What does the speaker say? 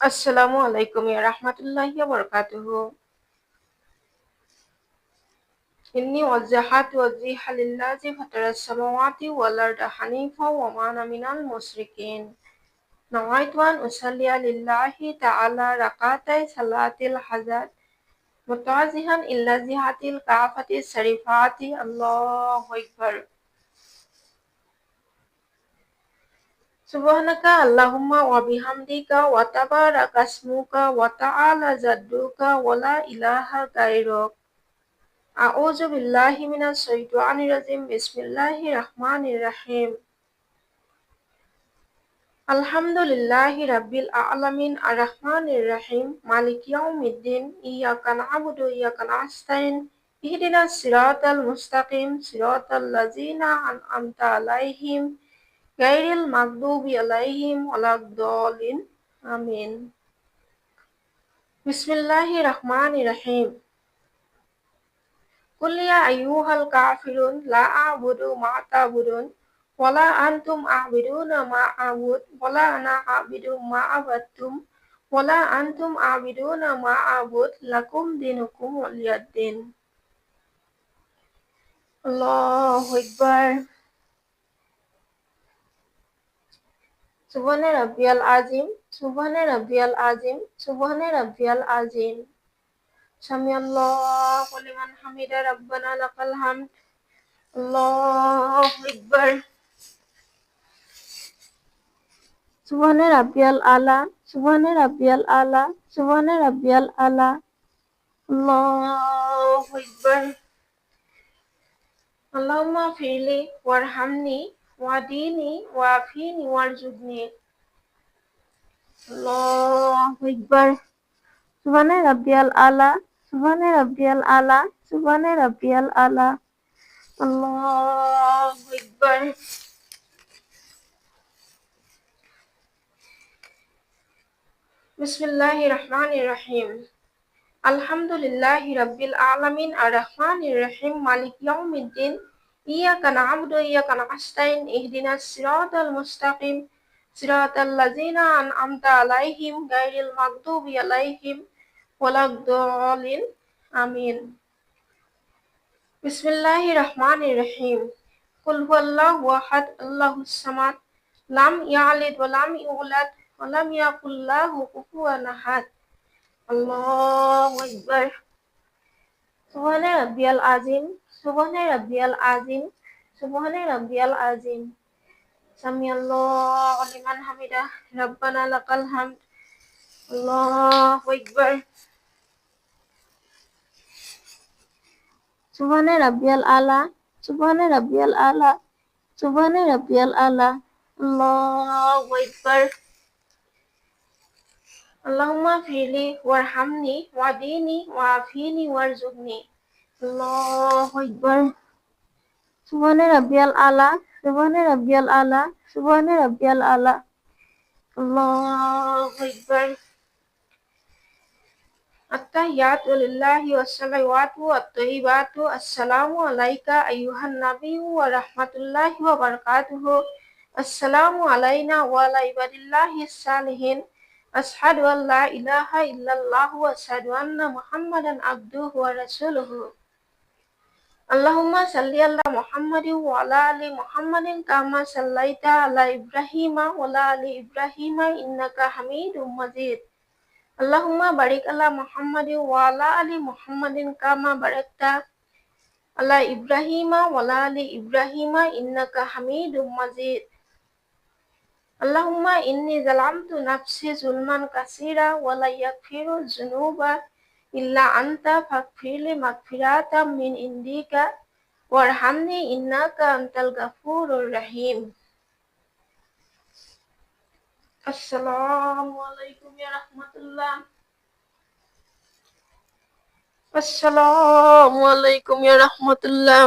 আসসালামু আলাইকুম ইয়া রাহমাতুল্লাহি ওয়া বারাকাতুহু। ইন্নী ওয়াজ্জাহাতু ওয়াজহিয়া লিল্লাযী ফাতারাস সামাওয়াতি ওয়াল আরদা হানিফা ওয়া মা আনা মিনাল মুশরিকিন। নাওয়াইতু আন উসাল্লিয়া লিল্লাহি তাআলা রাকাতাই সালাতিল হাজাত মুতাওয়াজ্জিহান ইলা জিহাতিল কাফাতিস শরীফাতি। আল্লাহু আকবার। সুবহানাকা আল্লাহুম্মা ওয়া বিহামদিকা ওয়া তাবারাকা ইসমুকা ওয়া তাআলা জাদ্দুকা ওয়া লা ইলাহা গায়রুক। আউযু বিল্লাহি মিনাশ শাইতানির রাজিম। বিসমিল্লাহির রাহমানির রাহিম। আলহামদুলিল্লাহি রাব্বিল আলামিন আর রাহমানির রাহিম মালিকি ইয়াউমিদ্দিন। ইয়্যাকা না'বুদু ওয়া ইয়্যাকা নাস্তাইন। ইহদিনাস সিরাতাল মুস্তাকিম সিরাতাল লাযিনা আন'আমতা আলাইহিম গায়রিল মাগদুবি আলাইহিম ওয়ালাদ-দাল্লিন। আমিন। বিসমিল্লাহির রাহমানির রাহিম। কুল ইয়া আইয়ুহাল কাফিরুন লা আ'বুদু মা তা'বুদুন ওয়ালা আনতুম আ'বিদুনা মা আ'বুদ ওয়ালা আনা আ'বিদু মা আ'বাদতুম ওয়ালা আনতুম আ'বিদুনা মা আ'বুদ লাকুম দীনুকুম ওয়ালিয়াদ্দিন। আল্লাহু আকবার। সুবহানা রাব্বিয়াল আযীম সুবহানা রাব্বিয়াল আযীম সুবহানা রাব্বিয়াল আযীম। সামিআল্লাহু লিমান হামিদা রাব্বানা লাকাল হামদ। আল্লাহু আকবার। সুবহানা রাব্বিয়াল আলা সুবহানা রাব্বিয়াল আলা সুবহানা রাব্বিয়াল আলা। আল্লাহু আকবার। আল্লাহুম্মা ফিরলি ওয়ারহামনি ওয়াহদিনি ওয়াআফিনি ওয়ারজুকনি। আল্লাহু আকবার। সুবহানা রাব্বিয়াল আলা সুবহানা রাব্বিয়াল আলা সুবহানা রাব্বিয়াল আলা। আল্লাহু আকবার। বিসমিল্লাহির রহমানির রহিম। আলহামদুলিল্লাহি রাব্বিল আলামিন আর রাহমানির রহিম মালিকি ইয়াউমিদ্দিন। ইয়্যাকা না'বুদু ওয়া ইয়্যাকা নাস্তাইন। ইহদিনাস সিরাতাল মুস্তাকিম সিরাতাল লাযিনা আন'আমতা আলাইহিম গায়রিল মাগদুবি আলাইহিম ওয়ালাদ-দাল্লিন। আমিন। বিসমিল্লাহির রহমানির রহিম। কুল হুয়াল্লাহু আহাদ আল্লাহুস সামাদ লাম ইয়ালিদ ওয়া লাম ইউলাদ ওয়া লাম ইয়াকুল লাহু কুফুওয়ান আহাদ। আল্লাহু আকবার। সুবহানা রাব্বিয়াল আযীম সুবহানা রাব্বিয়াল আযীম সুবহানা রাব্বিয়াল আযীম। সামিআল্লাহু লিমান হামিদা রাব্বানা লাকাল হামদ। আল্লাহু আকবার। সুবহানা রাব্বিয়াল আলা সুবহানা রাব্বিয়াল আলা সুবহানা রাব্বিয়াল আলা। আল্লাহু আকবার। আল্লাহুম্মা ফিরলি ওয়ারহামনি ওয়াহদিনি ওয়াআফিনি ওয়ারজুকনি। আল্লাহু আকবার। সুবহানা রাব্বিয়াল আলা সুবহানা রাব্বিয়াল আলা সুবহানা রাব্বিয়াল আলা। আল্লাহু আকবার। আত-তাহিয়াতু লিল্লাহি ওয়াস-সালাওয়াতু ওয়াত-তাইয়্যিবাতু আসসালামু আলাইকা আইয়ুহান নাবিয়্যু ওয়া রাহমাতুল্লাহি ওয়া বারাকাতুহু। আসসালামু আলাইনা ওয়া আলা ইবাদিল্লাহিস সালিহিন। আশহাদু আল লা ইলাহা ইল্লাল্লাহু ওয়া আশহাদু আন্না মুহাম্মাদান আবদুহু ওয়া রাসূলুহু। আল্লাহুম্মা সাল্লি আলা মুহাম্মাদিন ওয়া আলা আলি মুহাম্মাদিন কামা সাল্লাইতা আলা ইব্রাহিমা ওয়া আলা আলি ইব্রাহিমা ইন্নাকা হামিদুম মাজিদ। আল্লাহুম্মা বারিক আলা মুহাম্মাদিন ওয়া আলা আলি মুহাম্মাদিন কামা বারাকতা আলা ইব্রাহিমা ওয়া আলা আলি ইব্রাহিমা ইন্নাকা হামিদুম মাজিদ। আল্লাহুম্মা ইন্নী যালামতু নাফসি যুলমান কাসীরা ওয়া লা ইয়াগফিরুয যুনুবা ইল্লা আনতা ফাগফিরলি মাগফিরাতাম মিন ইনদিকা ওয়ারহামনি ইন্নাকা আনতাল গাফুরুর রহিম। আসসালামু আলাইকুম ইয়া রাহমাতুল্লাহ। আসসালামু আলাইকুম ইয়া রাহমাতুল্লাহ।